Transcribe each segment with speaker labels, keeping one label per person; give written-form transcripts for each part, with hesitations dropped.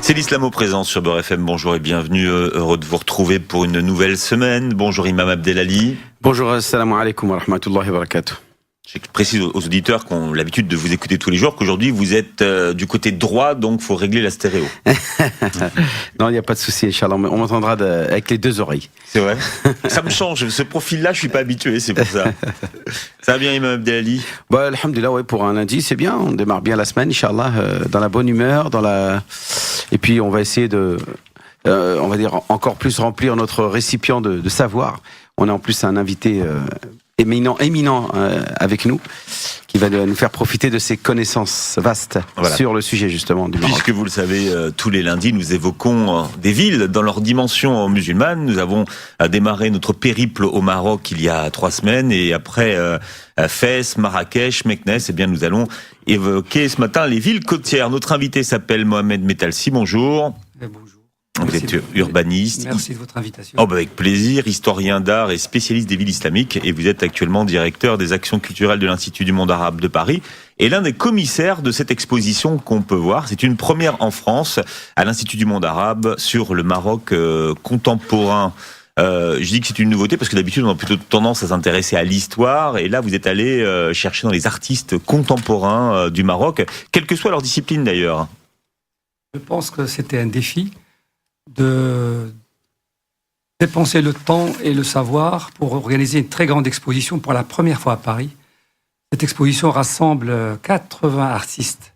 Speaker 1: C'est l'Islam au présent sur Beurre FM. Bonjour et bienvenue. Heureux de vous retrouver pour une nouvelle semaine. Bonjour Imam Abdelali.
Speaker 2: Bonjour, assalamu alaikum wa rahmatullahi wa barakatuh.
Speaker 1: Je précise aux auditeurs qui ont l'habitude de vous écouter tous les jours qu'aujourd'hui vous êtes du côté droit, donc il faut régler la stéréo.
Speaker 2: Non, il n'y a pas de souci, Inch'Allah. On m'entendra avec les deux oreilles.
Speaker 1: C'est vrai. Ça me change. Ce profil-là, je ne suis pas habitué, c'est pour ça. Ça va bien, Imam Abdelali?
Speaker 2: Alhamdulillah, ouais, pour un lundi, c'est bien. On démarre bien la semaine, Inch'Allah, dans la bonne humeur, et puis on va essayer de, on va dire, encore plus remplir notre récipient de savoir. On a en plus un invité éminent avec nous, qui va nous faire profiter de ses connaissances vastes sur le sujet justement du Maroc.
Speaker 1: Puisque vous le savez, tous les lundis, nous évoquons des villes dans leur dimension musulmane. Nous avons démarré notre périple au Maroc il y a 3 semaines, et après Fès, Marrakech, Meknès, eh bien nous allons évoquer ce matin les villes côtières. Notre invité s'appelle Mohamed Metalsi. Bonjour.
Speaker 3: Bonjour.
Speaker 1: Vous êtes urbaniste.
Speaker 3: Merci de votre invitation.
Speaker 1: Avec plaisir, historien d'art et spécialiste des villes islamiques, et vous êtes actuellement directeur des actions culturelles de l'Institut du monde arabe de Paris, et l'un des commissaires de cette exposition qu'on peut voir. C'est une première en France à l'Institut du monde arabe sur le Maroc contemporain. Je dis que c'est une nouveauté parce que d'habitude on a plutôt tendance à s'intéresser à l'histoire, et là vous êtes allé chercher dans les artistes contemporains du Maroc, quelle que soit leur discipline d'ailleurs.
Speaker 3: Je pense que c'était un défi de dépenser le temps et le savoir pour organiser une très grande exposition pour la première fois à Paris. Cette exposition rassemble 80 artistes,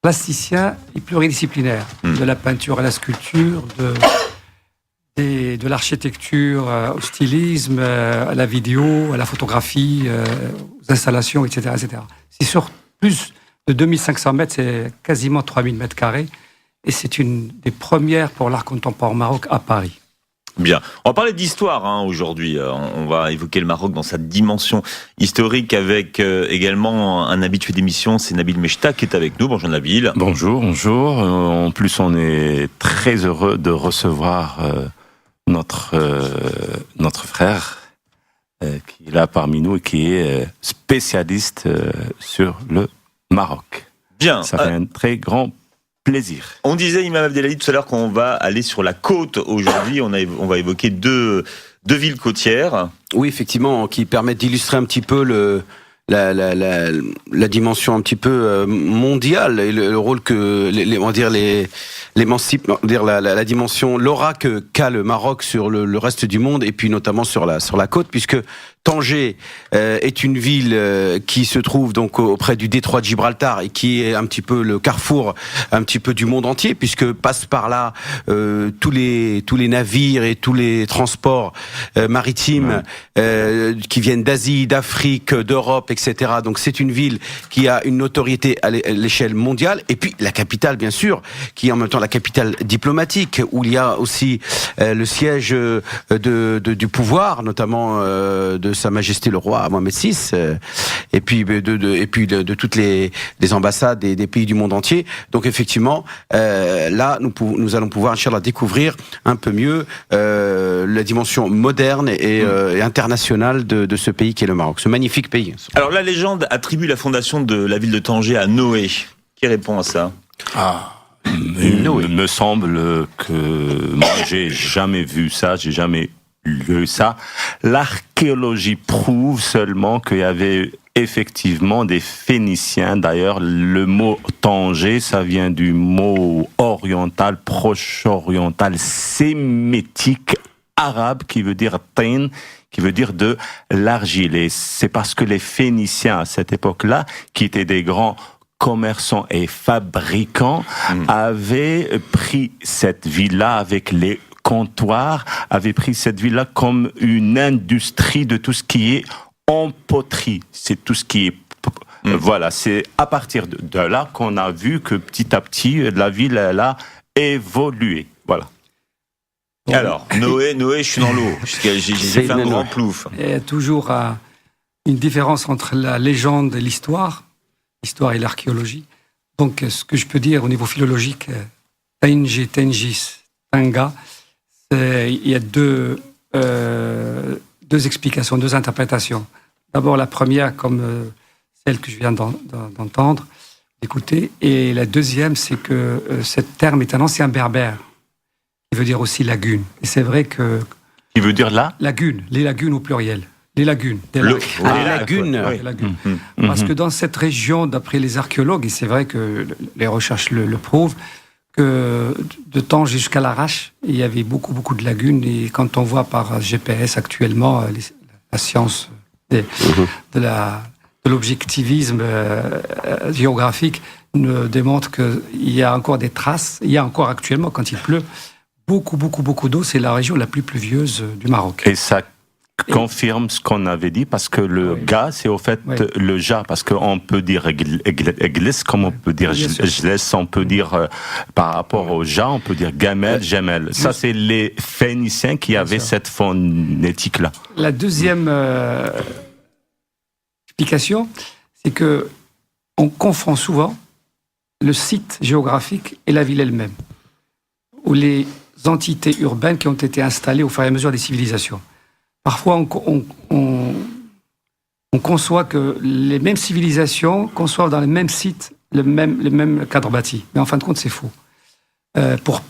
Speaker 3: plasticiens et pluridisciplinaires, de la peinture à la sculpture, de l'architecture au stylisme, à la vidéo, à la photographie, aux installations, etc., etc. C'est sur plus de 2500 mètres, c'est quasiment 3000 mètres carrés. Et c'est une des premières pour l'art contemporain au Maroc à Paris.
Speaker 1: Bien. On va parler d'histoire aujourd'hui. On va évoquer le Maroc dans sa dimension historique avec également un habitué d'émission, c'est Nabil Mechta qui est avec nous. Bonjour Nabil.
Speaker 4: Bonjour. En plus, on est très heureux de recevoir notre frère qui est là parmi nous et qui est spécialiste sur le Maroc.
Speaker 1: Bien.
Speaker 4: Ça fait un très grand plaisir.
Speaker 1: On disait, Imam Abdelali, tout à l'heure qu'on va aller sur la côte aujourd'hui. On va évoquer deux villes côtières.
Speaker 2: Oui, effectivement, qui permettent d'illustrer un petit peu la dimension un petit peu mondiale et le rôle que la dimension, l'aura qu'a le Maroc sur le reste du monde, et puis notamment sur la côte, puisque Tanger est une ville qui se trouve donc auprès du détroit de Gibraltar et qui est un petit peu le carrefour un petit peu du monde entier, puisque passent par là tous les navires et tous les transports maritimes qui viennent d'Asie, d'Afrique, d'Europe, etc. Donc c'est une ville qui a une notoriété à l'échelle mondiale, et puis la capitale bien sûr, qui est en même temps la capitale diplomatique, où il y a aussi le siège du pouvoir, notamment de Sa Majesté le roi Mohamed VI, et puis de toutes les ambassades des pays du monde entier. Donc effectivement, là nous allons pouvoir, Inch'Allah, découvrir un peu mieux la dimension moderne et internationale de ce pays qui est le Maroc, ce magnifique pays.
Speaker 1: Alors la légende attribue la fondation de la ville de Tanger à Noé. Qui répond à ça?
Speaker 4: Il me semble que moi j'ai jamais vu ça, j'ai jamais lu ça. L'archéologie prouve seulement qu'il y avait effectivement des Phéniciens. D'ailleurs, le mot Tanger, ça vient du mot oriental, proche-oriental, sémitique, arabe, qui veut dire tin, qui veut dire de l'argile. Et c'est parce que les Phéniciens, à cette époque-là, qui étaient des grands commerçants et fabricants, avaient pris cette ville-là avec les comptoirs, avaient pris cette ville-là comme une industrie de tout ce qui est en poterie. C'est tout ce qui est... Voilà, c'est à partir de là qu'on a vu que petit à petit, la ville, elle a évolué. Voilà.
Speaker 1: Alors, Noé, je suis dans l'eau. J'ai fait un grand plouf.
Speaker 3: Il y a toujours une différence entre la légende et l'histoire et l'archéologie. Donc, ce que je peux dire au niveau philologique, Tanger, Tengis, Tanga, il y a deux explications, deux interprétations. D'abord, la première, comme celle que je viens d'entendre, d'écouter. Et la deuxième, c'est que ce terme est un ancien berbère, qui veut dire aussi lagune. Et c'est vrai que...
Speaker 4: Qui veut dire là
Speaker 3: Lagune, les lagunes au pluriel. Les lagunes. Des
Speaker 1: Le-
Speaker 3: lacs.
Speaker 1: Ah,
Speaker 2: les lagunes.
Speaker 3: Les lagunes.
Speaker 4: Mhm.
Speaker 3: Parce que dans cette région, d'après les archéologues, et c'est vrai que les recherches le prouvent, que de Tanger jusqu'à l'Arrache, il y avait beaucoup, beaucoup de lagunes. Et quand on voit par GPS actuellement, la science de l'objectivisme géographique nous démontre qu'il y a encore des traces. Il y a encore actuellement, quand il pleut, beaucoup, beaucoup, beaucoup d'eau. C'est la région la plus pluvieuse du Maroc.
Speaker 4: Et ça confirme ce qu'on avait dit, parce que le
Speaker 3: Oui.
Speaker 4: ga, c'est au fait
Speaker 3: Oui.
Speaker 4: le ja, parce qu'on peut dire église, comme on peut dire
Speaker 3: Bien sûr.
Speaker 4: jles, on peut dire, par rapport au ja, on peut dire gamel, gemel. Ça, c'est les Phéniciens qui avaient
Speaker 3: sûr.
Speaker 4: cette phonétique-là.
Speaker 3: La deuxième explication, c'est que on confond souvent le site géographique et la ville elle-même, ou les entités urbaines qui ont été installées au fur et à mesure des civilisations. Parfois, on conçoit que les mêmes civilisations conçoivent dans les mêmes sites les mêmes cadres bâtis. Mais en fin de compte, c'est faux.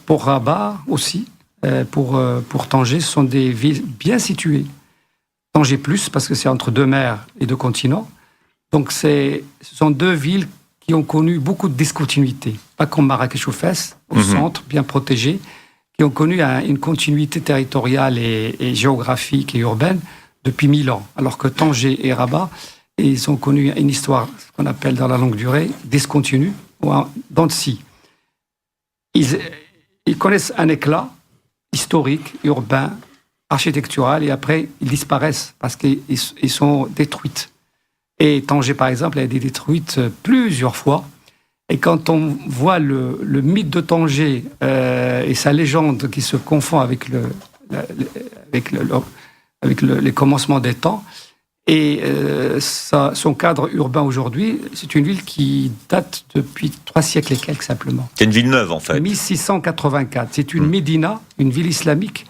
Speaker 3: Pour Rabat aussi, pour Tanger, ce sont des villes bien situées. Tanger plus, parce que c'est entre deux mers et deux continents. Donc, ce sont deux villes qui ont connu beaucoup de discontinuité. Pas comme Marrakech ou Fès, au centre, bien protégé, qui ont connu une continuité territoriale et géographique et urbaine depuis 1000 ans. Alors que Tanger et Rabat, ils ont connu une histoire, ce qu'on appelle dans la longue durée, discontinue, ou en dents de scie. Ils connaissent un éclat historique, urbain, architectural, et après, ils disparaissent parce qu'ils sont détruites. Et Tanger, par exemple, a été détruite plusieurs fois. Et quand on voit le mythe de Tanger et sa légende qui se confond avec les commencements des temps, et son cadre urbain aujourd'hui, c'est une ville qui date depuis 3 siècles et quelques simplement.
Speaker 1: C'est une ville neuve, en fait.
Speaker 3: 1684. C'est une médina, une ville islamique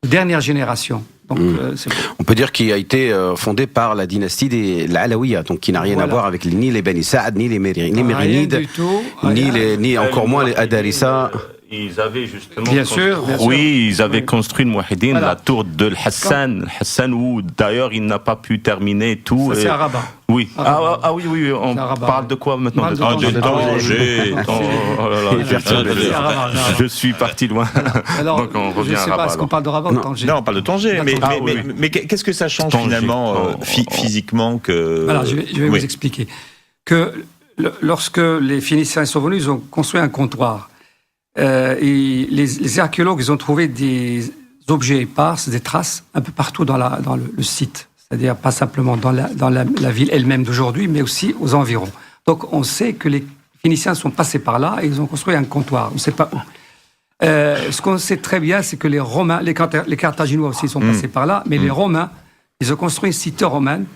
Speaker 3: de dernière génération. Donc,
Speaker 2: On peut dire qu'il a été fondé par la dynastie des Alaouiyas, donc qui n'a rien à voir avec ni les Bani Saad, ni les Mérinides, ni encore moins les Adarissa.
Speaker 4: Ils avaient justement
Speaker 3: Bien sûr.
Speaker 4: Oui, ils avaient construit le Mouhidine,
Speaker 3: Voilà.
Speaker 4: la tour de Hassan, où d'ailleurs il n'a pas pu terminer tout.
Speaker 3: Ça, c'est à Rabat.
Speaker 4: Oui.
Speaker 3: À Rabat.
Speaker 4: Oui, on
Speaker 3: C'est à Rabat,
Speaker 4: parle
Speaker 3: oui.
Speaker 4: de quoi maintenant?
Speaker 3: On parle de
Speaker 1: Tanger.
Speaker 4: Oh là là,
Speaker 3: C'est à Rabat.
Speaker 4: je suis parti loin.
Speaker 3: Alors,
Speaker 4: Donc on revient
Speaker 3: je ne sais
Speaker 4: à
Speaker 3: pas,
Speaker 4: Rabat.
Speaker 3: est-ce qu'on parle de Rabat ou de Tanger?
Speaker 1: Non, on parle de Tanger, mais,
Speaker 3: D'accord.
Speaker 1: mais,
Speaker 4: Ah, oui.
Speaker 1: mais qu'est-ce que ça change
Speaker 4: Tanger.
Speaker 1: finalement physiquement que...
Speaker 3: Voilà, je vais
Speaker 1: Oui.
Speaker 3: vous expliquer. Que lorsque les Phéniciens sont venus, ils ont construit un comptoir. Et les archéologues, ils ont trouvé des objets éparses, des traces, un peu partout dans le site. C'est-à-dire pas simplement dans la ville elle-même d'aujourd'hui, mais aussi aux environs. Donc on sait que les Phéniciens sont passés par là et ils ont construit un comptoir. On ne sait pas où. Ce qu'on sait très bien, c'est que les Romains, les Carthaginois aussi sont passés par là, mais les Romains, ils ont construit une cité romaine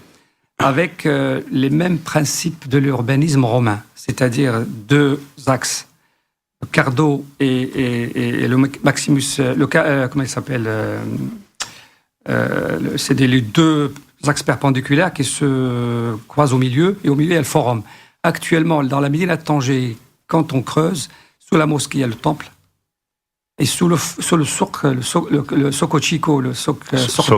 Speaker 3: avec les mêmes principes de l'urbanisme romain, c'est-à-dire 2 axes. Le Cardo et le Maximus, comment il s'appelle c'est les 2 axes perpendiculaires qui se croisent au milieu, et au milieu il y a le forum. Actuellement, dans la Médina de Tanger, quand on creuse, sous la mosquée, il y a le temple, et sous le souk, le Sokochiko, le souk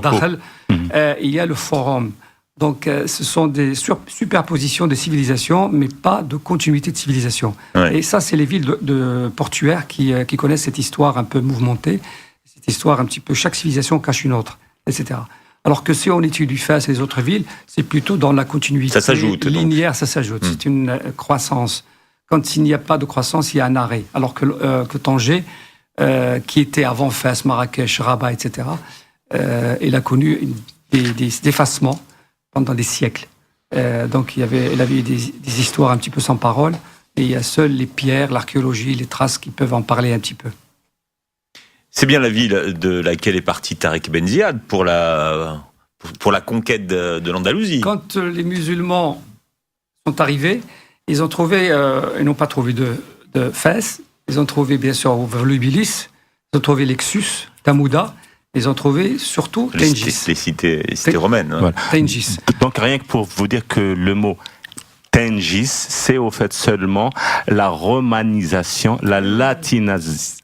Speaker 3: Dakhel, il y a le forum. Donc, ce sont des superpositions de civilisations, mais pas de continuité de civilisation.
Speaker 1: Ouais.
Speaker 3: Et ça, c'est les villes de portuaires qui connaissent cette histoire un peu mouvementée, cette histoire un petit peu, chaque civilisation cache une autre, etc. Alors que si on étudie Fès et les autres villes, c'est plutôt dans la continuité
Speaker 1: Ça s'ajoute,
Speaker 3: linéaire, ça s'ajoute. C'est une croissance. Quand il n'y a pas de croissance, il y a un arrêt. Alors que Tanger, qui était avant Fès, Marrakech, Rabat, etc., il a connu des effacements pendant des siècles. Donc il avait eu des histoires un petit peu sans parole, et il y a seules les pierres, l'archéologie, les traces qui peuvent en parler un petit peu.
Speaker 1: C'est bien la ville de laquelle est parti Tariq Ben Ziyad pour la conquête de l'Andalousie.
Speaker 3: Quand les musulmans sont arrivés, ils ont trouvé, ils n'ont pas trouvé de Fès, ils ont trouvé bien sûr Volubilis, ils ont trouvé Lexus, Tamouda, ils ont trouvé surtout Tengis.
Speaker 1: Les cités romaines.
Speaker 4: Voilà.
Speaker 3: Tengis.
Speaker 4: Donc rien que pour vous dire que le mot Tengis, c'est au fait seulement la romanisation, la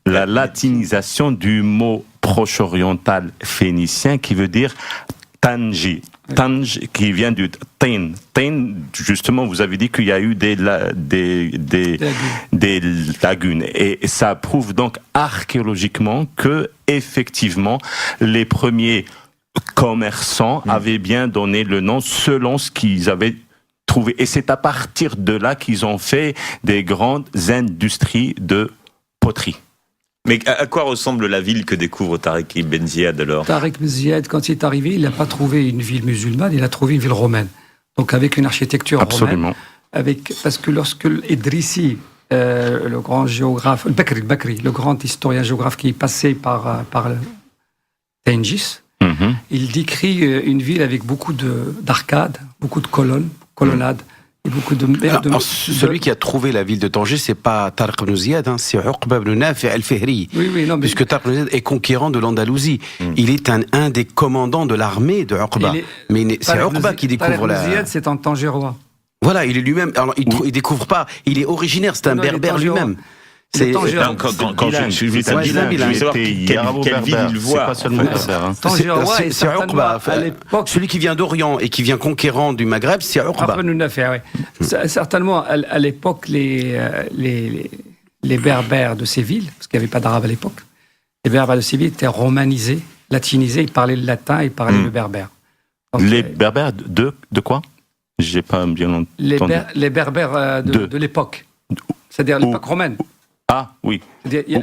Speaker 4: latinisation du mot proche-oriental phénicien qui veut dire Tanji. Tanj, qui vient du Tain. Tain, justement, vous avez dit qu'il y a eu des lagunes. Et ça prouve donc archéologiquement que, effectivement, les premiers commerçants avaient bien donné le nom selon ce qu'ils avaient trouvé. Et c'est à partir de là qu'ils ont fait des grandes industries de poterie.
Speaker 1: Mais à quoi ressemble la ville que découvre Tariq Ibn Ziyad alors ?
Speaker 3: Tariq Ibn Ziyad, quand il est arrivé, il n'a pas trouvé une ville musulmane, il a trouvé une ville romaine. Donc avec une architecture
Speaker 4: Absolument.
Speaker 3: romaine. Parce que lorsque Idrissi, le grand géographe, Bakri, le grand historien géographe qui est passé par Tengis, il décrit une ville avec beaucoup d'arcades, beaucoup de colonnades. Et beaucoup
Speaker 2: celui qui a trouvé la ville de Tanger, c'est pas Tariq ibn Ziyad, c'est Uqba ibn Nafi' al-Fihri.
Speaker 3: Oui, non, mais...
Speaker 2: Puisque Tariq ibn Ziyad est conquérant de l'Andalousie. Il est un des commandants de l'armée de Uqba. Mais c'est Uqba qui découvre
Speaker 3: Tariq ibn Ziyad, c'est un Tangérois.
Speaker 2: Voilà, il est lui-même. Alors, il découvre pas. Il est originaire, c'est un berbère lui-même.
Speaker 1: Quand je suis bilingue, je veux savoir quelle ville il voit.
Speaker 4: C'est pas seulement berbère.
Speaker 2: C'est Uqba. Celui qui vient d'Orient et qui vient conquérant du Maghreb, c'est Uqba.
Speaker 3: Certainement, à l'époque, les berbères de ces villes, parce qu'il n'y avait pas d'arabe à l'époque, les berbères de ces villes étaient romanisés, latinisés, ils parlaient le latin, ils parlaient le berbère. Donc,
Speaker 4: les berbères de quoi ? J'ai pas bien entendu.
Speaker 3: Les berbères de l'époque, c'est-à-dire l'époque romaine.
Speaker 4: Ah, oui.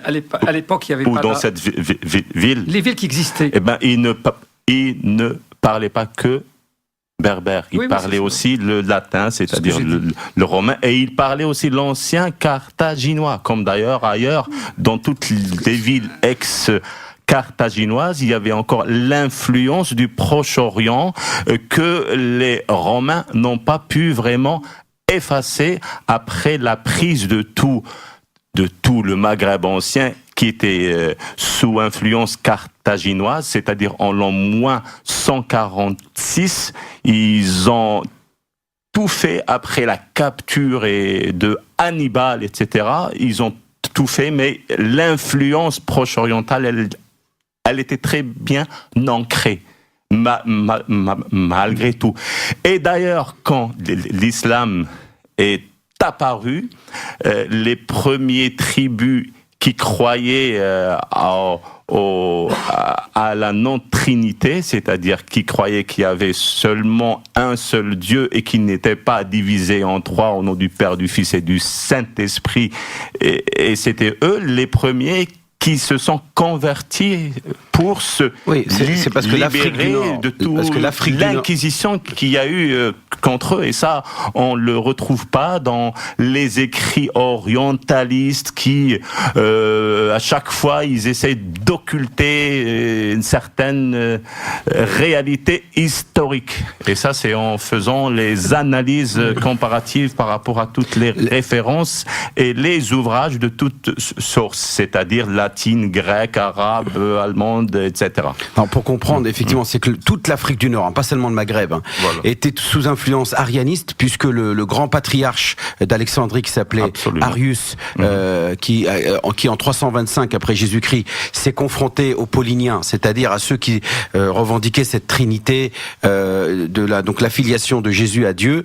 Speaker 3: À l'époque, il y avait pas...
Speaker 4: Ou dans cette ville...
Speaker 3: Les villes qui existaient.
Speaker 4: Eh ben, ils ne parlaient pas que berbère. Ils parlaient aussi le latin, c'est-à-dire le romain. Et ils parlaient aussi l'ancien carthaginois, comme d'ailleurs ailleurs, dans toutes les villes ex-carthaginoises, il y avait encore l'influence du Proche-Orient que les Romains n'ont pas pu vraiment effacer après la prise de tout le Maghreb ancien qui était sous influence carthaginoise, c'est-à-dire en l'an moins 146, ils ont tout fait après la capture de Hannibal, etc. Ils ont tout fait, mais l'influence proche-orientale, elle était très bien ancrée. Malgré tout. Et d'ailleurs, quand l'islam est apparu, les premiers tribus qui croyaient à la non-trinité, c'est-à-dire qui croyaient qu'il y avait seulement un seul Dieu et qu'il n'était pas divisé en trois au nom du Père, du Fils et du Saint-Esprit, et c'était eux les premiers qui se sont convertis pour se
Speaker 2: c'est parce que l'Afrique du Nord,
Speaker 4: de toute l'inquisition qu'il y a eu contre eux. Et ça, on le retrouve pas dans les écrits orientalistes qui, à chaque fois, ils essayent d'occulter une certaine réalité historique. Et ça, c'est en faisant les analyses comparatives par rapport à toutes les références et les ouvrages de toutes sources, c'est-à-dire latine, grecque, arabe, allemande, etc.
Speaker 2: Alors pour comprendre, effectivement, c'est que toute l'Afrique du Nord, pas seulement le Maghreb, était sous influence arianiste, puisque le grand patriarche d'Alexandrie qui s'appelait Arius, qui en 325 après Jésus-Christ s'est confronté aux Pauliniens, c'est-à-dire à ceux qui revendiquaient cette trinité donc l'affiliation de Jésus à Dieu,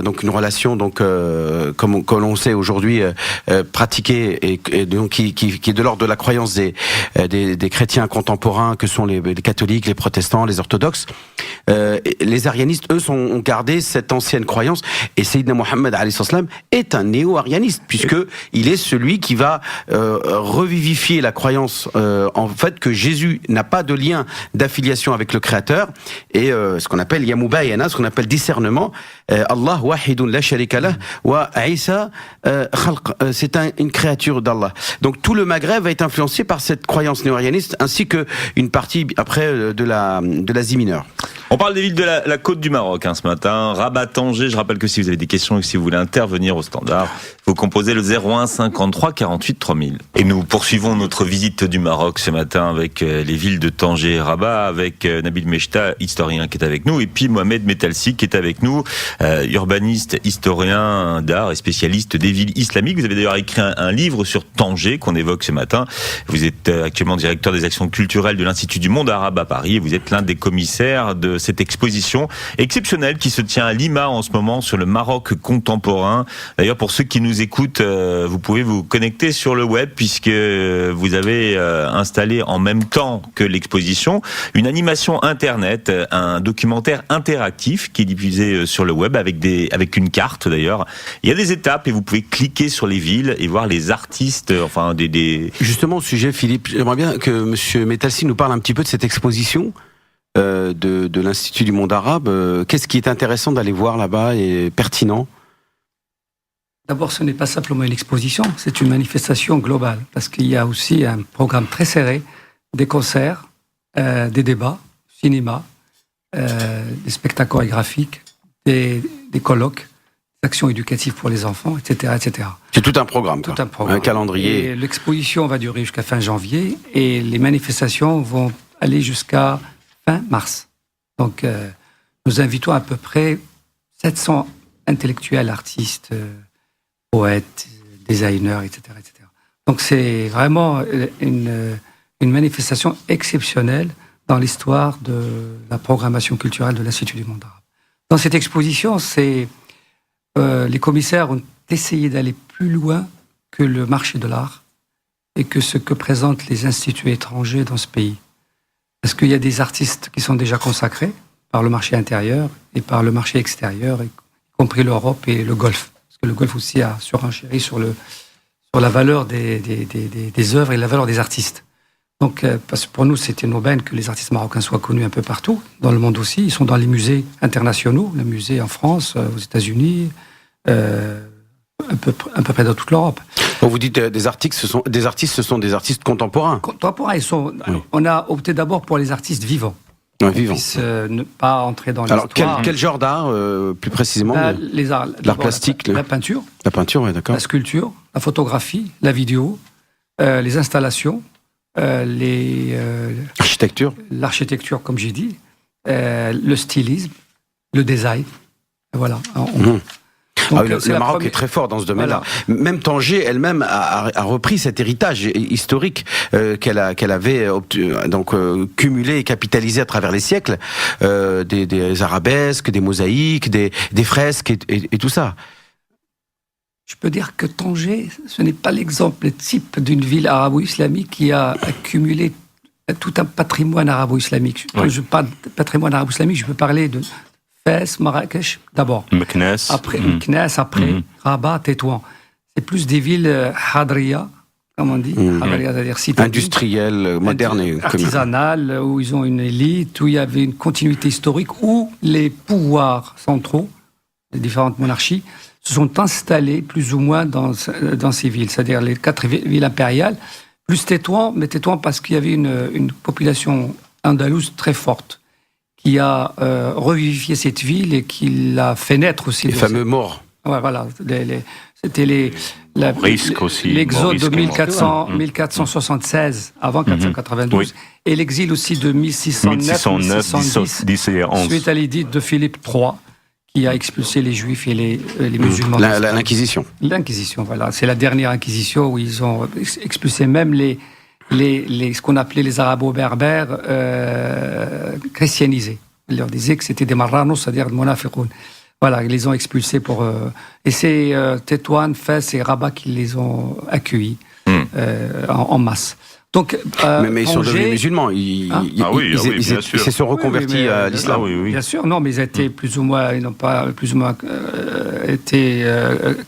Speaker 2: donc une relation comme l'on sait aujourd'hui pratiquée et donc qui est de l'ordre de la croyance des chrétiens contemporains que sont les catholiques, les protestants, les orthodoxes. Les arianistes, eux, ont gardé cette ancienne croyance, et Sayyidina Mohammed est un néo-arianiste, puisque il est celui qui va revivifier la croyance en fait que Jésus n'a pas de lien d'affiliation avec le Créateur, et ce qu'on appelle Yamubayana, ce qu'on appelle discernement. Allah wahidun la sharika lah wa Isa khalq, c'est une créature d'Allah. Donc tout le Maghreb va être influencé par cette croyance néo-arianiste, ainsi que une partie après de l'Asie mineure.
Speaker 1: On parle des villes de la côte du Maroc ce matin. Rabat, Tanger. Je rappelle que si vous avez des questions et que si vous voulez intervenir au standard, Vous composez le 01 53 48 3000. Et nous poursuivons notre visite du Maroc ce matin avec les villes de Tanger et Rabat, avec Nabil Mechta, historien qui est avec nous, et puis Mohamed Metalsi qui est avec nous, urbaniste, historien d'art et spécialiste des villes islamiques. Vous avez d'ailleurs écrit un livre sur Tanger qu'on évoque ce matin. Vous êtes actuellement directeur des actions culturelles de l'Institut du monde arabe à Paris et vous êtes l'un des commissaires de cette exposition exceptionnelle qui se tient à Lima en ce moment sur le Maroc contemporain. D'ailleurs, pour ceux qui nous écoutent, vous pouvez vous connecter sur le web puisque vous avez installé en même temps que l'exposition une animation internet, un documentaire interactif qui est diffusé sur le web avec une carte d'ailleurs. Il y a des étapes et vous pouvez cliquer sur les villes et voir les artistes, enfin des...
Speaker 2: Justement au sujet, Philippe, j'aimerais bien que Monsieur Metalsi nous parle un petit peu de cette exposition de l'Institut du monde arabe. Qu'est-ce qui est intéressant d'aller voir là-bas et pertinent ?
Speaker 3: D'abord, ce n'est pas simplement une exposition, c'est une manifestation globale, parce qu'il y a aussi un programme très serré, des concerts, des débats, cinéma, des spectacles chorégraphiques, des colloques, des actions éducatives pour les enfants, etc., etc.
Speaker 2: C'est tout un programme,
Speaker 3: tout
Speaker 2: quoi.
Speaker 3: Un programme.
Speaker 2: Un calendrier.
Speaker 3: Et l'exposition va durer jusqu'à fin janvier, et les manifestations vont aller jusqu'à fin mars. Donc, nous invitons à peu près 700 intellectuels, artistes, poètes, designers, etc., etc. Donc c'est vraiment une manifestation exceptionnelle dans l'histoire de la programmation culturelle de l'Institut du monde arabe. Dans cette exposition, les commissaires ont essayé d'aller plus loin que le marché de l'art et que ce que présentent les instituts étrangers dans ce pays. Parce qu'il y a des artistes qui sont déjà consacrés par le marché intérieur et par le marché extérieur, y compris l'Europe et le Golfe. Que le Golfe aussi a surenchéri sur la valeur des œuvres et la valeur des artistes. Donc, parce que pour nous, c'était une aubaine que les artistes marocains soient connus un peu partout, dans le monde aussi. Ils sont dans les musées internationaux, le musée en France, aux États-Unis, un peu près dans toute l'Europe.
Speaker 2: Quand vous dites des artistes, ce sont des artistes contemporains.
Speaker 3: Contemporains,
Speaker 2: Oui.
Speaker 3: On a opté d'abord pour les artistes vivants.
Speaker 2: Ouais, vivants.
Speaker 3: Puisse ne pas entrer dans l'histoire.
Speaker 2: Alors, quel genre d'art, plus précisément
Speaker 3: les arts.
Speaker 2: L'art plastique.
Speaker 3: La peinture.
Speaker 2: La peinture, oui, d'accord.
Speaker 3: La sculpture, la photographie, la vidéo, les installations, l'architecture, comme j'ai dit, le stylisme, le design. Voilà.
Speaker 2: Donc, le Maroc est très fort dans ce domaine-là. Voilà. Même Tanger elle-même a repris cet héritage historique qu'elle avait cumulé et capitalisé à travers les siècles, des arabesques, des mosaïques, des fresques et tout ça.
Speaker 3: Je peux dire que Tanger, ce n'est pas l'exemple type d'une ville arabo-islamique qui a accumulé tout un patrimoine arabo-islamique.
Speaker 4: Oui.
Speaker 3: Je parle de patrimoine arabo-islamique, je peux parler de Fès, Marrakech, d'abord.
Speaker 4: Meknes.
Speaker 3: Après, après Rabat, Tétouan. C'est plus des villes hadriya, comme on dit. Hadriya, c'est-à-dire citadines.
Speaker 2: Industrielles, modernes.
Speaker 3: Artisanales, où ils ont une élite, où il y avait une continuité historique, où les pouvoirs centraux, les différentes monarchies, se sont installés plus ou moins dans ces villes. C'est-à-dire les 4 villes impériales, plus Tétouan, mais Tétouan parce qu'il y avait une population andalouse très forte, qui a revivifié cette ville et qui l'a fait naître aussi.
Speaker 2: Les fameux morts.
Speaker 3: Ouais, voilà. C'était l'exode de 1476, avant 492,
Speaker 4: oui.
Speaker 3: Et l'exil aussi de 1609, 1610, suite à l'édit de Philippe III, qui a expulsé les Juifs et les musulmans.
Speaker 2: L'Inquisition.
Speaker 3: L'Inquisition, voilà. C'est la dernière Inquisition où ils ont expulsé même ce qu'on appelait les arabo-berbères chrétianisés. Ils leur disaient que c'était des marranos, c'est-à-dire des monafiqoun. Voilà, ils les ont expulsés pour... et c'est Tétouan, Fès et Rabat qui les ont accueillis en masse. Donc,
Speaker 2: mais ils sont devenus musulmans. Ils se sont reconvertis à l'islam.
Speaker 3: Bien sûr, non, mais ils étaient plus ou moins, ils n'ont pas plus ou moins été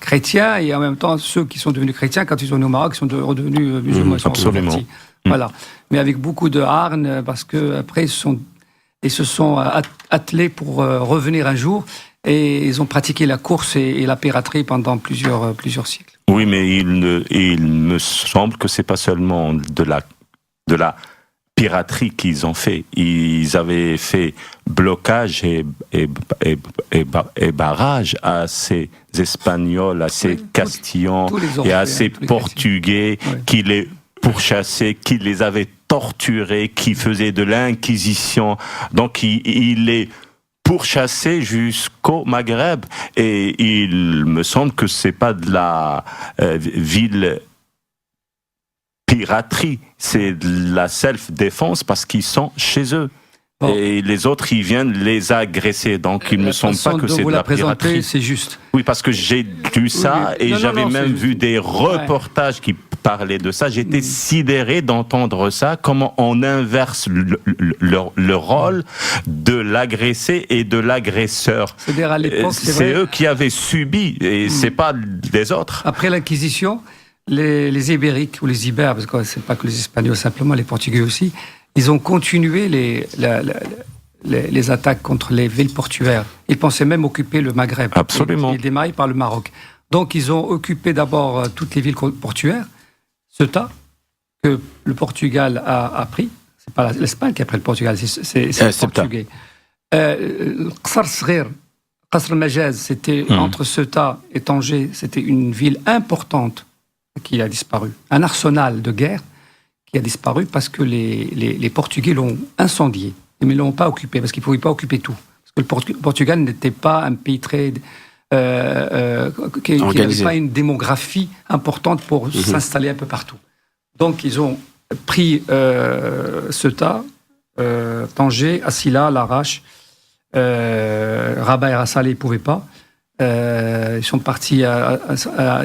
Speaker 3: chrétiens, et en même temps, ceux qui sont devenus chrétiens, quand ils sont venus au Maroc, ils sont redevenus musulmans.
Speaker 4: Absolument.
Speaker 3: Voilà, mais avec beaucoup de hargne, parce que après ils se sont attelés pour revenir un jour, et ils ont pratiqué la course et la piraterie pendant plusieurs siècles.
Speaker 4: Oui, mais il me semble que c'est pas seulement de la piraterie qu'ils ont fait. Ils avaient fait blocage et barrage à ces Espagnols, à ces Castillans et à ces Portugais qui les pourchassaient, qui les avaient torturés, qui faisaient de l'inquisition. Donc il les pourchassait jusqu'au Maghreb. Et il me semble que c'est pas de la ville piraterie, c'est de la self-défense parce qu'ils sont chez eux. Bon. Et les autres, ils viennent les agresser. Donc, il ne me semble pas que c'est de la piraterie.
Speaker 3: C'est juste.
Speaker 4: Oui, parce que j'ai lu ça et j'avais même vu des reportages qui parlaient de ça. J'étais sidéré d'entendre ça, comment on inverse le rôle de l'agressé et de l'agresseur.
Speaker 3: C'est-à-dire à l'époque,
Speaker 4: c'est eux qui avaient subi et c'est pas les autres.
Speaker 3: Après l'Inquisition, les Ibériques ou les Ibères, parce que c'est pas que les Espagnols simplement, les Portugais aussi, ils ont continué les attaques contre les villes portuaires. Ils pensaient même occuper le Maghreb.
Speaker 4: Absolument.
Speaker 3: Ils démarraient par le Maroc. Donc ils ont occupé d'abord toutes les villes portuaires, Ceuta, que le Portugal a pris. C'est pas l'Espagne qui a pris le Portugal, c'est le Portugais. Qasr Sghir, Qasr Majaz, c'était entre Ceuta et Tanger, c'était une ville importante qui a disparu. Un arsenal de guerre qui a disparu parce que les Portugais l'ont incendié. Mais ils ne l'ont pas occupé, parce qu'ils ne pouvaient pas occuper tout. Parce que le Portugal n'était pas un pays très... qui n'avait pas une démographie importante pour s'installer un peu partout. Donc ils ont pris Ceuta, Tanger, Assila, Larache, Rabat et Rassalé, ils ne pouvaient pas. Ils sont partis à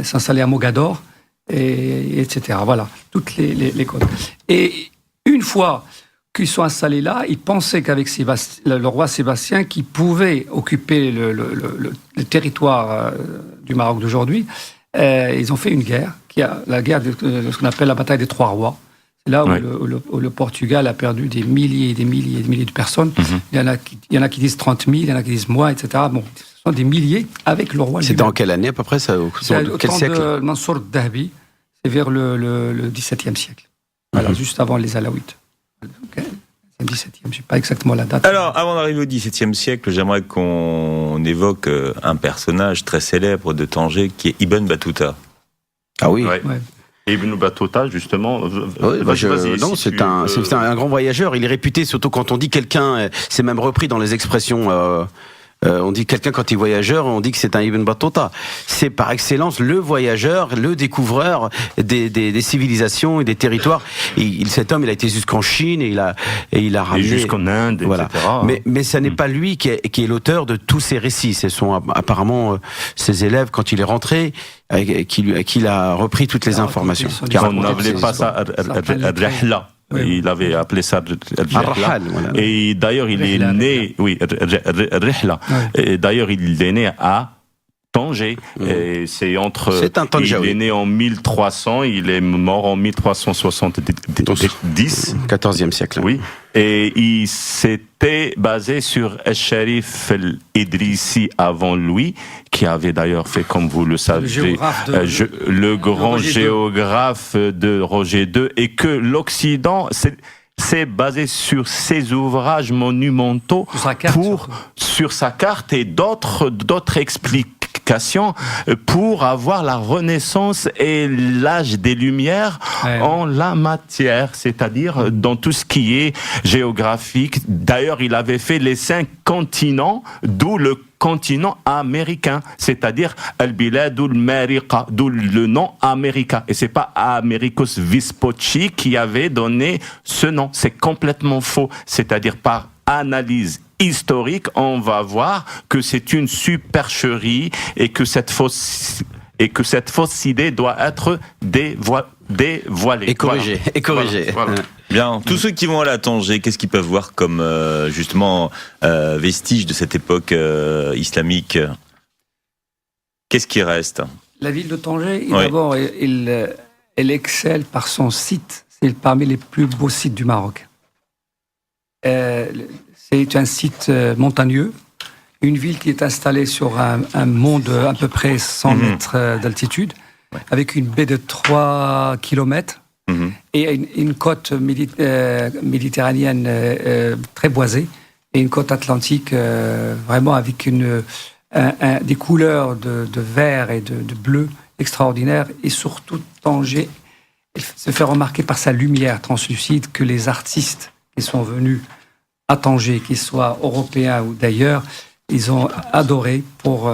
Speaker 3: s'installer à Mogador, etc. Voilà, toutes les côtes. Et une fois qu'ils sont installés là, ils pensaient qu'avec le roi Sébastien, qui pouvait occuper le territoire du Maroc d'aujourd'hui, ils ont fait une guerre, la guerre de ce qu'on appelle la bataille des Trois Rois. C'est là où le Portugal a perdu des milliers et des milliers et des milliers de personnes. Il y en a qui disent 30 000, il y en a qui disent moins, etc. Bon, ce sont des milliers avec le roi.
Speaker 2: C'est dans quelle année à peu près ça?
Speaker 3: C'est au
Speaker 2: quel
Speaker 3: temps
Speaker 2: siècle?
Speaker 3: de Mansour Dahbi, c'est vers le XVIIe siècle. Voilà, juste avant les Alaouites. Okay. C'est le 17e, je ne sais pas exactement la date.
Speaker 1: Alors, avant d'arriver au XVIIe siècle, j'aimerais qu'on évoque un personnage très célèbre de Tanger qui est Ibn Battuta.
Speaker 2: Ah oui.
Speaker 4: Ouais. Ibn Battuta, justement.
Speaker 2: Non, c'est un grand voyageur. Il est réputé, surtout quand on dit quelqu'un, c'est même repris dans les expressions. On dit quelqu'un quand il est voyageur, on dit que c'est un Ibn Battuta. C'est par excellence le voyageur, le découvreur des civilisations et des territoires. Cet homme, il a été jusqu'en Chine et il a ramené
Speaker 4: jusqu'en Inde,
Speaker 2: voilà.
Speaker 4: etc.
Speaker 2: Mais ça n'est pas lui qui est l'auteur de tous ces récits. Ce sont apparemment ses élèves quand il est rentré qu'il a repris toutes les informations.
Speaker 4: On n'appelait pas ça Rihla. Oui. Il avait appelé ça Rihla. Voilà. Et d'ailleurs, il est né, Rihla. Et d'ailleurs, il est né à Tanger. Et c'est il est né en 1300, il est mort en 1370.
Speaker 2: 14e siècle.
Speaker 4: Oui. Et il s'était basé sur El-Sharif el-Idrissi avant lui, qui avait d'ailleurs fait, comme vous le savez, le grand géographe de Roger II, et que l'Occident s'est basé sur ses ouvrages monumentaux sur sa carte et d'autres explications pour avoir la Renaissance et l'âge des Lumières en la matière, c'est-à-dire dans tout ce qui est géographique. D'ailleurs, il avait fait les 5 continents, d'où le continent américain, c'est-à-dire Al-Biladul Mariqa, d'où le nom America. Et c'est pas Americus Vespucci qui avait donné ce nom. C'est complètement faux. C'est-à-dire par analyse historique, on va voir que c'est une supercherie et que cette fausse idée doit être dévoilée.
Speaker 2: Et corrigée.
Speaker 4: Voilà.
Speaker 1: Bien. Tous ceux qui vont aller à Tanger, qu'est-ce qu'ils peuvent voir comme justement vestiges de cette époque islamique? Qu'est-ce qui reste?
Speaker 3: La ville de Tanger, d'abord, elle excelle par son site. C'est parmi les plus beaux sites du Maroc. C'est un site montagneux, une ville qui est installée sur un mont de à peu près 100 mètres d'altitude, avec une baie de 3 km et une côte méditerranéenne très boisée, et une côte atlantique vraiment avec des couleurs de vert et de bleu extraordinaires, et surtout Tanger se fait remarquer par sa lumière translucide que les artistes qui sont venus à Tanger, qu'ils soient européens ou d'ailleurs, ils ont adoré pour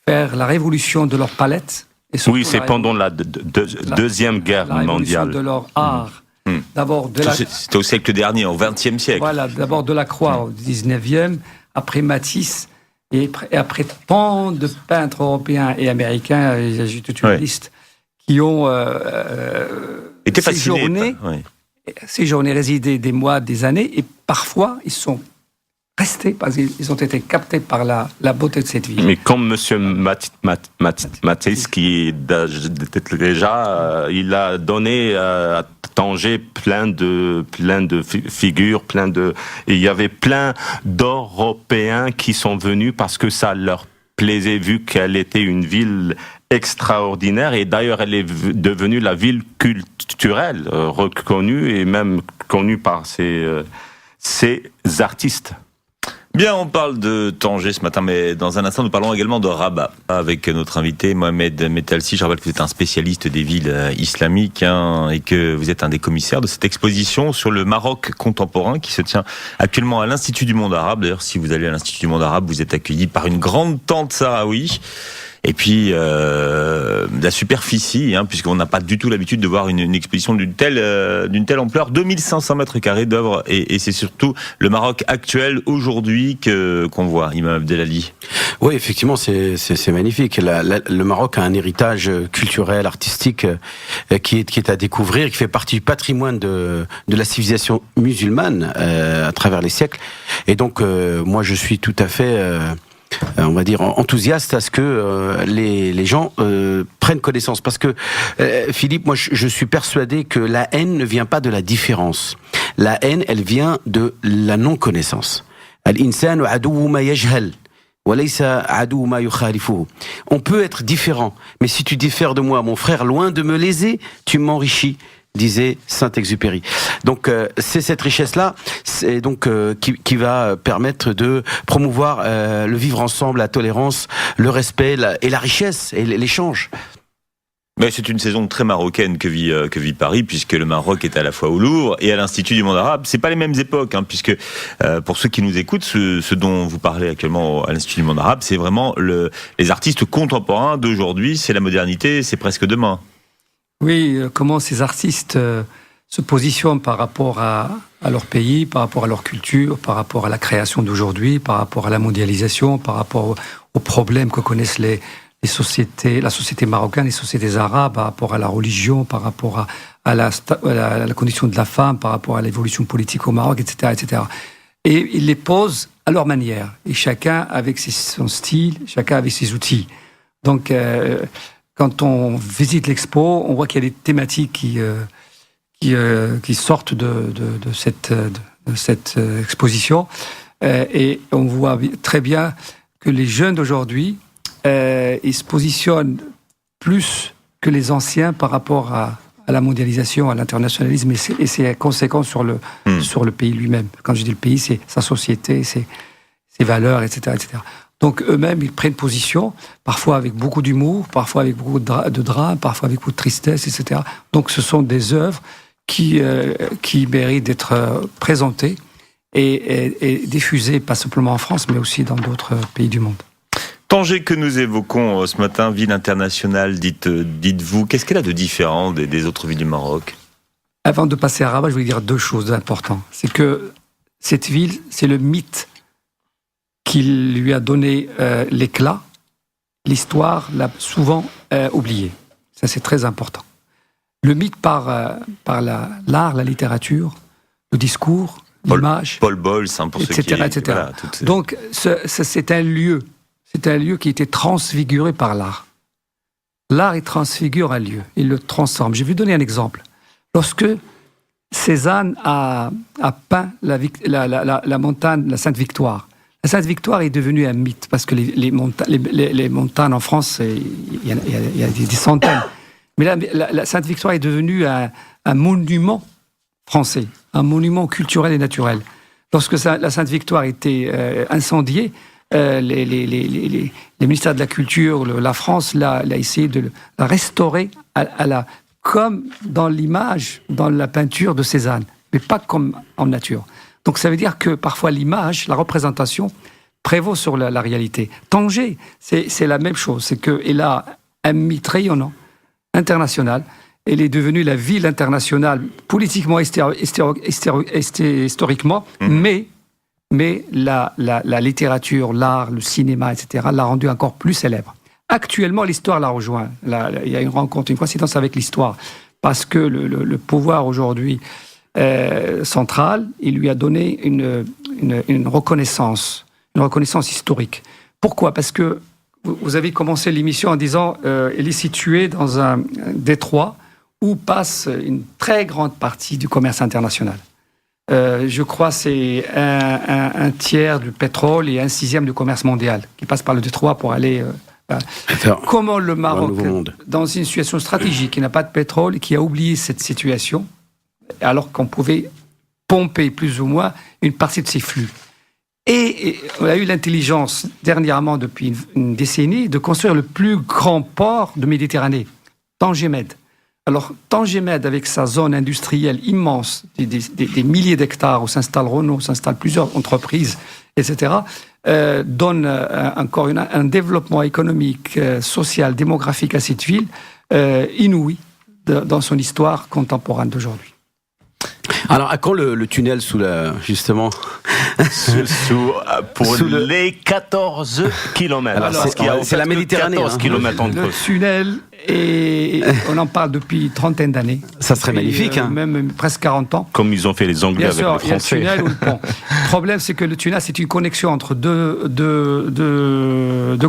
Speaker 3: faire la révolution de leur palette. Et
Speaker 4: oui, c'est pendant la Deuxième Guerre mondiale.
Speaker 3: De leur art. D'abord
Speaker 1: C'était au siècle dernier, au XXe siècle.
Speaker 3: Voilà, d'abord Delacroix au XIXe, après Matisse, et après tant de peintres européens et américains, j'ai toute une liste, qui ont séjourné, résidé des mois, des années, et parfois ils sont restés parce qu'ils ont été captés par la beauté de cette ville.
Speaker 4: Mais comme Monsieur Matisse, qui déjà, il a donné à Tanger plein de figures, il y avait plein d'Européens qui sont venus parce que ça leur plaisait, vu qu'elle était une ville extraordinaire, et d'ailleurs elle est devenue la ville culturelle reconnue et même connue par ses artistes.
Speaker 1: Bien, on parle de Tanger ce matin, mais dans un instant, nous parlons également de Rabat avec notre invité Mohamed Mettalsi. Je rappelle que vous êtes un spécialiste des villes islamiques et que vous êtes un des commissaires de cette exposition sur le Maroc contemporain qui se tient actuellement à l'Institut du Monde Arabe. D'ailleurs, si vous allez à l'Institut du Monde Arabe, vous êtes accueilli par une grande tente sahraoui. Et puis la superficie, puisqu'on n'a pas du tout l'habitude de voir une exposition d'une telle ampleur, 2500 mètres carrés d'œuvres, et c'est surtout le Maroc actuel aujourd'hui qu'on voit, Imam Abdelali.
Speaker 2: Oui, effectivement, c'est magnifique. Le Maroc a un héritage culturel, artistique qui est à découvrir, qui fait partie du patrimoine de la civilisation musulmane à travers les siècles. Et donc, moi, je suis tout à fait on va dire enthousiaste à ce que les gens prennent connaissance, parce que Philippe, moi je suis persuadé que la haine ne vient pas de la différence. La haine, elle vient de la non-connaissance. Al-insanu aduwwu ma yajhal wa laysa aduwwu ma yukhalifuhu. On peut être différent, mais si tu diffères de moi, mon frère, loin de me léser, tu m'enrichis, disait Saint-Exupéry. Donc c'est cette richesse-là, c'est donc qui va permettre de promouvoir le vivre ensemble, la tolérance, le respect et la richesse et l'échange.
Speaker 1: Mais c'est une saison très marocaine que vit Paris, puisque le Maroc est à la fois au Louvre et à l'Institut du Monde Arabe. C'est pas les mêmes époques, puisque pour ceux qui nous écoutent, ce dont vous parlez actuellement à l'Institut du Monde Arabe, c'est vraiment les artistes contemporains d'aujourd'hui. C'est la modernité, c'est presque demain.
Speaker 3: Oui, comment ces artistes se positionnent par rapport à leur pays, par rapport à leur culture, par rapport à la création d'aujourd'hui, par rapport à la mondialisation, par rapport aux problèmes que connaissent les sociétés, la société marocaine, les sociétés arabes, par rapport à la religion, par rapport à la condition de la femme, par rapport à l'évolution politique au Maroc, etc., etc. Et ils les posent à leur manière, et chacun avec son style, chacun avec ses outils. Donc, quand on visite l'expo, on voit qu'il y a des thématiques qui sortent de cette exposition, et on voit très bien que les jeunes d'aujourd'hui, ils se positionnent plus que les anciens par rapport à la mondialisation, à l'internationalisme, et c'est conséquent sur le pays lui-même. Quand je dis le pays, c'est sa société, ses valeurs, etc., etc. Donc eux-mêmes, ils prennent position, parfois avec beaucoup d'humour, parfois avec beaucoup de drame, parfois avec beaucoup de tristesse, etc. Donc ce sont des œuvres qui méritent d'être présentées et diffusées, pas simplement en France, mais aussi dans d'autres pays du monde.
Speaker 1: Tanger, que nous évoquons ce matin, ville internationale, dites-vous, qu'est-ce qu'elle a de différent des autres villes du Maroc ?
Speaker 3: Avant de passer à Rabat, je voulais dire deux choses importantes. C'est que cette ville, c'est le mythe qui lui a donné l'éclat. L'histoire l'a souvent oublié. Ça, c'est très important. Le mythe par l'art, la littérature, le discours, l'image,
Speaker 1: Paul Bols, pour
Speaker 3: etc.,
Speaker 1: ceux qui...
Speaker 3: etc.
Speaker 1: Voilà,
Speaker 3: Donc, c'est un lieu. C'est un lieu qui a été transfiguré par l'art. L'art, il transfigure un lieu, il le transforme. Je vais vous donner un exemple. Lorsque Cézanne a peint la montagne, la Sainte-Victoire, la Sainte-Victoire est devenue un mythe, parce que les montagnes en France, il y a des centaines. Mais la Sainte-Victoire est devenue un monument français, un monument culturel et naturel. Lorsque la Sainte-Victoire était incendiée, les ministères de la Culture, la France l'a essayé de la restaurer comme dans l'image, dans la peinture de Cézanne, mais pas comme en nature. Donc ça veut dire que parfois l'image, la représentation, prévaut sur la réalité. Tanger, c'est la même chose. C'est qu'elle a un mythe rayonnant, international. Elle est devenue la ville internationale, politiquement, historiquement, mais la littérature, l'art, le cinéma, etc., l'a rendue encore plus célèbre. Actuellement, l'histoire la rejoint. Il y a une rencontre, une coïncidence avec l'histoire, parce que le pouvoir aujourd'hui central, il lui a donné une reconnaissance historique. Pourquoi ? Parce que vous avez commencé l'émission en disant elle est située dans un détroit où passe une très grande partie du commerce international. Je crois que c'est un tiers du pétrole et un sixième du commerce mondial qui passe par le détroit pour aller... Comment le Maroc, dans une situation stratégique, qui n'a pas de pétrole et qui a oublié cette situation, alors qu'on pouvait pomper plus ou moins une partie de ses flux. Et on a eu l'intelligence, dernièrement, depuis une décennie, de construire le plus grand port de Méditerranée, Tanger Med. Alors, Tanger Med, avec sa zone industrielle immense, des milliers d'hectares où s'installe Renault, s'installent plusieurs entreprises, etc., donne encore un développement économique, social, démographique à cette ville inouï dans son histoire contemporaine d'aujourd'hui.
Speaker 2: Alors, à quand le tunnel justement
Speaker 4: pour les 14 kilomètres.
Speaker 2: Alors, c'est la Méditerranée.
Speaker 4: 14 kilomètres entre eux.
Speaker 3: Le tunnel, on en parle depuis une trentaine d'années.
Speaker 2: Ça serait magnifique.
Speaker 3: Même presque 40 ans.
Speaker 4: Comme ils ont fait les Anglais avec le Français.
Speaker 3: Il y a le tunnel ou le pont. Le problème, c'est que le tunnel, c'est une connexion entre deux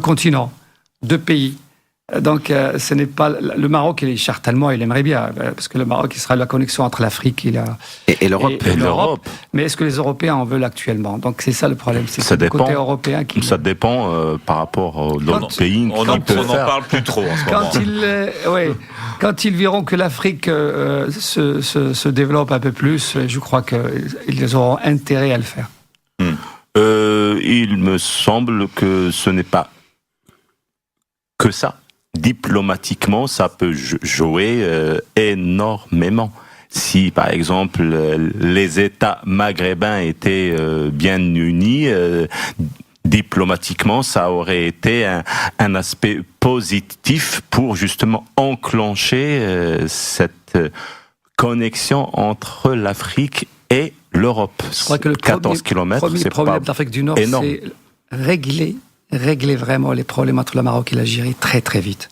Speaker 3: continents, deux pays. Donc, ce n'est pas le Maroc, il cherche tellement, il aimerait bien, parce que le Maroc, il sera la connexion entre l'Afrique et l'Europe. Mais est-ce que les Européens en veulent actuellement ? Donc, c'est ça le problème. C'est le côté européen qui...
Speaker 4: Ça dépend par rapport aux autres pays.
Speaker 1: On n'en parle plus trop en ce moment.
Speaker 3: Quand ils verront que l'Afrique se développe un peu plus, je crois qu'ils auront intérêt à le faire.
Speaker 4: Il me semble que ce n'est pas que ça. Diplomatiquement, ça peut jouer énormément. Si, par exemple, les États maghrébins étaient bien unis, diplomatiquement, ça aurait été un aspect positif pour justement enclencher cette connexion entre l'Afrique et l'Europe.
Speaker 3: Je crois que le
Speaker 4: 14 kilomètres, c'est pas
Speaker 3: problème d'Afrique du Nord,
Speaker 4: énorme.
Speaker 3: C'est régler vraiment les problèmes entre le Maroc et l'Algérie très très vite.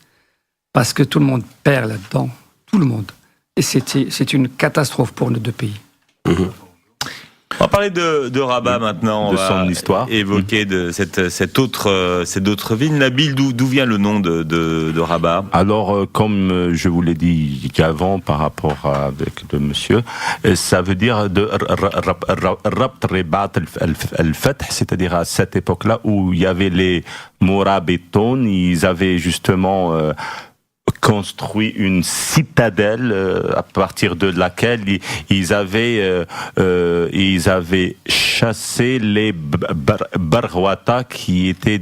Speaker 3: Parce que tout le monde perd là-dedans. Tout le monde. Et c'est une catastrophe pour nos deux pays.
Speaker 1: On va parler de Rabat maintenant.
Speaker 4: De son histoire.
Speaker 1: Évoquer de cette autre ville. Nabil, d'où vient le nom de Rabat ?
Speaker 4: Alors, comme je vous l'ai dit avant par rapport avec le monsieur, ça veut dire de Rabt Ribat al-Fath, c'est-à-dire à cette époque-là où il y avait les Mourabitoun, ils avaient justement construit une citadelle à partir de laquelle ils avaient chassé les Barghouata qui étaient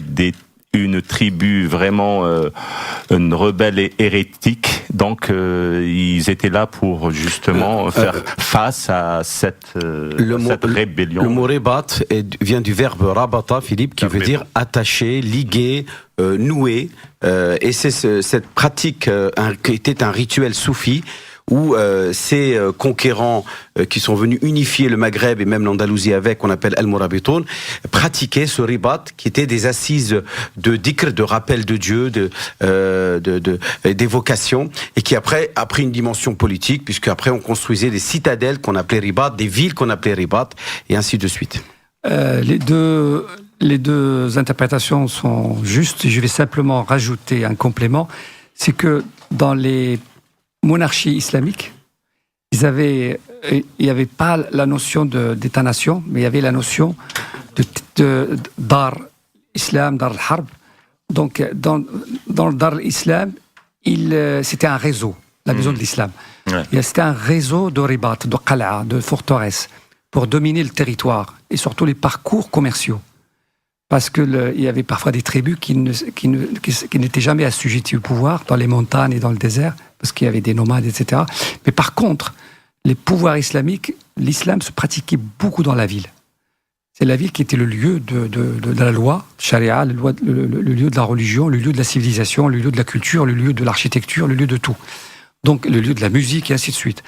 Speaker 4: une tribu vraiment une rebelle et hérétique. Donc ils étaient là pour justement faire face à cette rébellion.
Speaker 2: Le mot ribat vient du verbe rabata, Philippe, qui veut dire attacher, liguer, nouer. Et c'est cette pratique qui était un rituel soufi où ces conquérants qui sont venus unifier le Maghreb et même l'Andalousie avec, qu'on appelle Al-Mourabitoun, pratiquaient ce ribat qui était des assises de dhikr, de rappel de Dieu, d'évocation, et qui après a pris une dimension politique, puisque après on construisait des citadelles qu'on appelait ribat, des villes qu'on appelait ribat, et ainsi de suite. Les deux interprétations sont justes. Je vais simplement rajouter un complément, c'est que dans les monarchie islamique, il n'y avait pas la notion d'État-nation, mais il y avait la notion de Dar Islam, Dar al-Harb. Donc, dans le Dar al-Islam,
Speaker 3: c'était un réseau, la maison de l'islam.
Speaker 1: Ouais.
Speaker 3: C'était un réseau de ribat, de qala'a, de forteresses, pour dominer le territoire, et surtout les parcours commerciaux. Parce qu'il y avait parfois des tribus qui n'étaient jamais assujetties au pouvoir, dans les montagnes et dans le désert, parce qu'il y avait des nomades, etc. Mais par contre, les pouvoirs islamiques, l'islam se pratiquait beaucoup dans la ville. C'est la ville qui était le lieu de la loi, charia, le lieu de la religion, le lieu de la civilisation, le lieu de la culture, le lieu de l'architecture, le lieu de tout. Donc, le lieu de la musique, et ainsi de suite.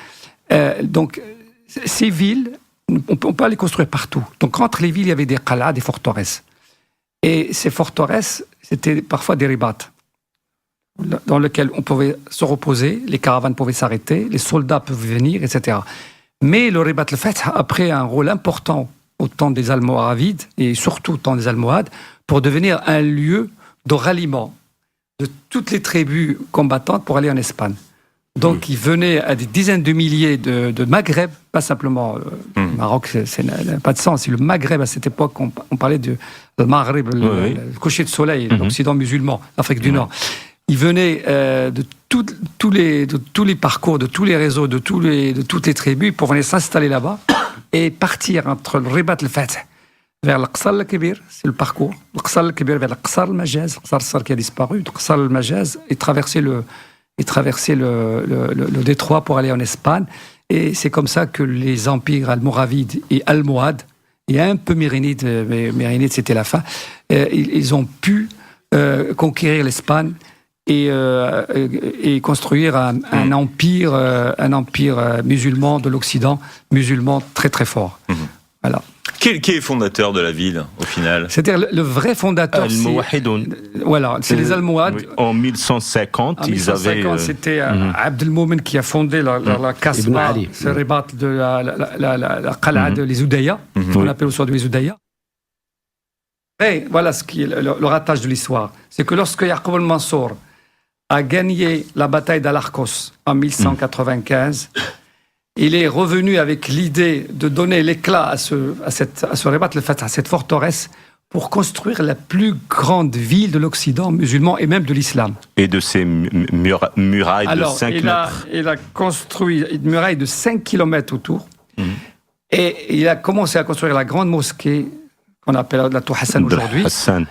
Speaker 3: Donc, ces villes, on peut les construire partout. Donc, entre les villes, il y avait des qalas, des forteresses. Et ces forteresses, c'était parfois des ribats, dans lesquels on pouvait se reposer, les caravanes pouvaient s'arrêter, les soldats pouvaient venir, etc. Mais le ribat al-Fath a pris un rôle important au temps des Almoravides, et surtout au temps des Almohades, pour devenir un lieu de ralliement de toutes les tribus combattantes pour aller en Espagne. Donc, ils venaient à des dizaines de milliers de Maghreb, pas simplement le Maroc, ça n'a pas de sens. C'est le Maghreb, à cette époque, on parlait du Maghreb, le coucher de soleil, l'Occident musulman, l'Afrique du Nord. Ils venaient de tous les parcours, de tous les réseaux, de toutes les tribus pour venir s'installer là-bas et partir entre le Ribat al-Fath vers l'Aqsar al-Kibir, c'est le parcours, l'Aqsar al-Kibir vers l'Aqsar al-Majaz, l'Aqsar qui a disparu, l'Aqsar al-Majaz, et traverser le détroit pour aller en Espagne. Et c'est comme ça que les empires almoravides et almohades, et un peu mérinides, mais mérinides c'était la fin, ils ont pu conquérir l'Espagne et construire un empire musulman de l'Occident, musulman très très fort. Voilà.
Speaker 1: Qui est fondateur de la ville, au final?
Speaker 3: C'est-à-dire le vrai fondateur, c'est les Almohades.
Speaker 4: Oui. En 1150, ils avaient...
Speaker 3: c'était Abdelmoumen qui a fondé la Kasbah, ce ribat de la Qala'a de les Oudaya, qu'on appelle aujourd'hui les Oudaya. Et voilà ce qui est le ratage de l'histoire. C'est que lorsque Yaqub al-Mansour a gagné la bataille d'Al-Arcos en 1195, il est revenu avec l'idée de donner l'éclat à ce ribat, à cette forteresse, pour construire la plus grande ville de l'Occident musulman et même de l'islam.
Speaker 4: Et de ces murailles de 5 mètres.
Speaker 3: Il a construit une muraille de 5 km autour. Et il a commencé à construire la grande mosquée qu'on appelle la Tour Hassan aujourd'hui.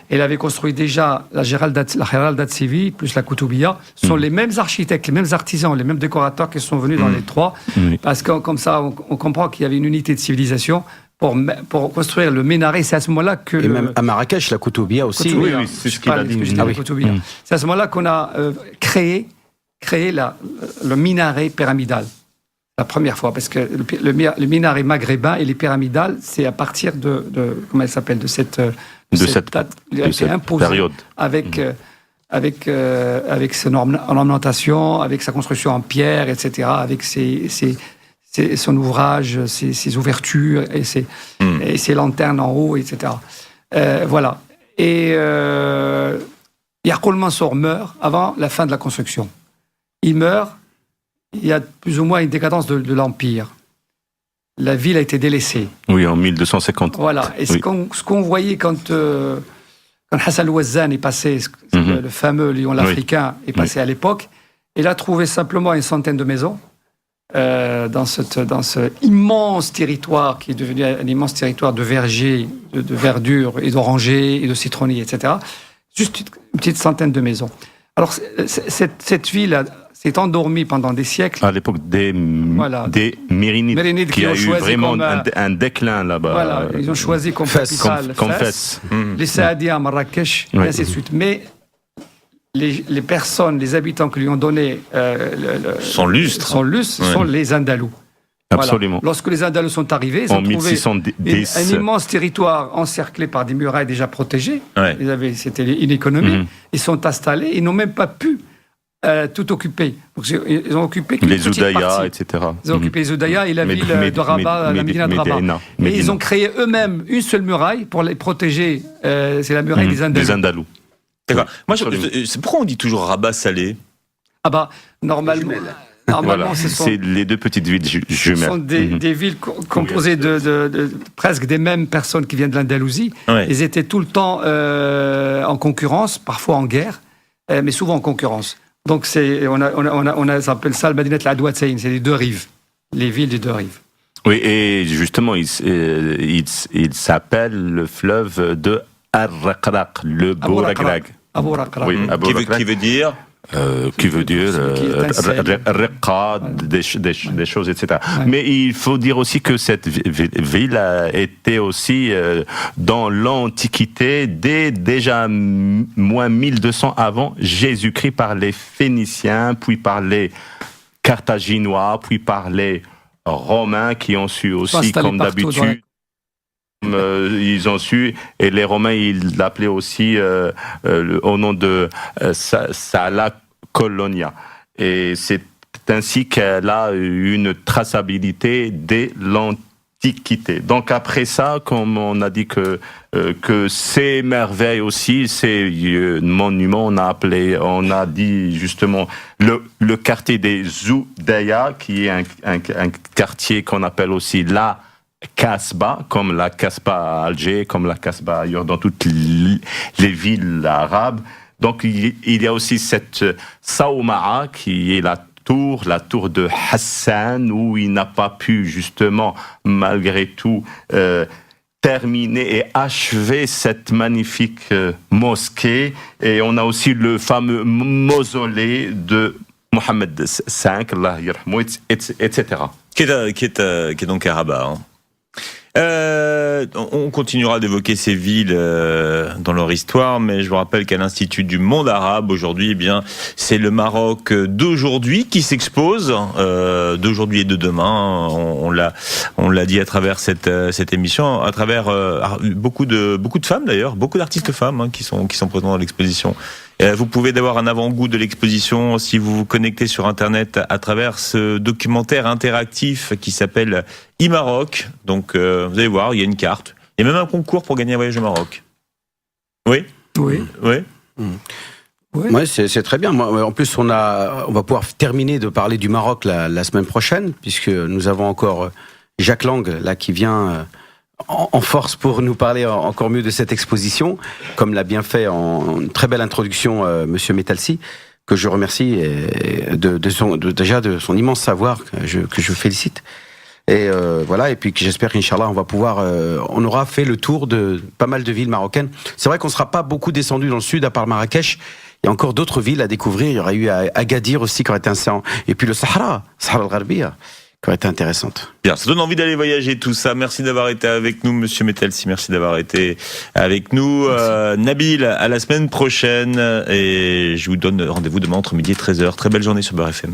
Speaker 3: Il avait construit déjà la Giralda de Séville, plus la Koutoubia. Ce sont les mêmes architectes, les mêmes artisans, les mêmes décorateurs qui sont venus dans les trois. Parce que comme ça, on comprend qu'il y avait une unité de civilisation pour construire le minaret. C'est à ce moment-là que...
Speaker 2: Et même à Marrakech, la Koutoubia aussi.
Speaker 3: Oui, c'est ce qu'il a dit. C'est à ce moment-là qu'on a créé le minaret pyramidal. La première fois, parce que le minaret maghrébin et les pyramidales, c'est à partir de comment elle s'appelle, de cette
Speaker 4: période,
Speaker 3: avec son ornementation, avec sa construction en pierre, etc., avec son ouvrage, ses ouvertures et ses lanternes en haut, etc. Voilà. Et Yaqub Mansour meurt avant la fin de la construction. Il meurt. Il y a plus ou moins une décadence de l'Empire. La ville a été délaissée.
Speaker 4: Oui, en 1250.
Speaker 3: Voilà. Et ce qu'on voyait quand Hassan al-Wazzan est passé, le fameux lion l'Africain est passé à l'époque, il a trouvé simplement une centaine de maisons dans ce immense territoire qui est devenu un immense territoire de vergers, de verdure et d'orangers et de citronniers, etc. Juste une petite centaine de maisons. Alors, cette ville s'est endormie pendant des siècles.
Speaker 4: À l'époque des Mérinides qui a eu vraiment un déclin là-bas.
Speaker 3: Voilà, ils ont choisi comme capitale Fès, les Saadiens à Marrakech, et ainsi de suite. Mais les personnes, les habitants qui lui ont donné
Speaker 1: son lustre,
Speaker 3: sont les Andalous.
Speaker 4: Absolument.
Speaker 3: Voilà. Lorsque les Andalous sont arrivés, ils ont trouvé un immense territoire encerclé par des murailles déjà protégées. C'était une économie. Ils sont installés, ils n'ont même pas pu tout occuper. Donc, ils ont occupé
Speaker 4: les Oudaya, etc.
Speaker 3: Ils ont occupé les Oudaya et la ville de Rabat, la Médina de Rabat. Mais ils ont créé eux-mêmes une seule muraille pour les protéger. C'est la muraille des Andalous.
Speaker 4: Des Andalous.
Speaker 1: D'accord. Moi, pourquoi on dit toujours Rabat Salé?
Speaker 3: Ah bah, normalement,
Speaker 4: voilà, c'est les deux petites villes jumelles.
Speaker 3: Ce sont des villes composées de presque des mêmes personnes qui viennent de l'Andalousie. Ils étaient tout le temps en concurrence, parfois en guerre, mais souvent en concurrence. Donc on appelle ça le Madinat al-Adwatayn, c'est les deux rives, les villes des deux rives.
Speaker 4: Oui, et justement, il s'appelle le fleuve de Ar-Raqraq, le beau Raqraq.
Speaker 3: Abu Raqraq.
Speaker 4: Oui,
Speaker 1: Qui veut dire
Speaker 4: qui veut dire Riqa, des choses, etc. Ouais. Mais il faut dire aussi que cette ville a été aussi dans l'Antiquité, dès déjà moins 1200 avant Jésus-Christ, par les Phéniciens, puis par les Carthaginois, puis par les Romains qui ont su aussi, comme d'habitude. Ils ont su, et les Romains, ils l'appelaient aussi au nom de Sala Colonia. Et c'est ainsi qu'elle a une traçabilité dès l'Antiquité. Donc après ça, comme on a dit que ces merveilles aussi, ces monuments, on a dit justement le quartier des Zoudaya, qui est un quartier qu'on appelle aussi la Kasbah, comme la Kasbah à Alger, comme la Kasbah ailleurs dans toutes les villes arabes. Donc il y a aussi cette Saoumaa qui est la tour de Hassan, où il n'a pas pu justement, malgré tout, terminer et achever cette magnifique mosquée. Et on a aussi le fameux mausolée de Mohammed V, Allah yarhamou, etc.
Speaker 1: Qui est donc à Rabat, hein. On continuera d'évoquer ces villes dans leur histoire, mais je vous rappelle qu'à l'Institut du monde arabe, aujourd'hui, eh bien, c'est le Maroc d'aujourd'hui qui s'expose, d'aujourd'hui et de demain. On l'a dit à travers cette émission, à travers beaucoup de femmes d'ailleurs, beaucoup d'artistes femmes qui sont présents dans l'exposition. Vous pouvez avoir un avant-goût de l'exposition si vous vous connectez sur Internet à travers ce documentaire interactif qui s'appelle iMaroc. Donc, vous allez voir, il y a une carte. Il y a même un concours pour gagner un voyage au Maroc. Oui ? Oui. Oui.
Speaker 2: Ouais, c'est très bien. En plus, on va pouvoir terminer de parler du Maroc la semaine prochaine, puisque nous avons encore Jacques Lang là qui vient en force pour nous parler encore mieux de cette exposition, comme l'a bien fait en très belle introduction Monsieur Metalsi, que je remercie déjà de son immense savoir que je félicite. Et voilà, et puis que j'espère qu'Inch'Allah on aura fait le tour de pas mal de villes marocaines. C'est vrai qu'on ne sera pas beaucoup descendu dans le sud à part Marrakech. Il y a encore d'autres villes à découvrir. Il y aurait eu Agadir aussi qui aurait été intéressant, et puis le Sahara al-Gharbia, qui aurait été intéressante.
Speaker 1: Bien, ça donne envie d'aller voyager tout ça. Merci d'avoir été avec nous, Monsieur Metalsi. Merci d'avoir été avec nous. Nabil, à la semaine prochaine. Et je vous donne rendez-vous demain entre midi et 13h. Très belle journée sur Beurre FM.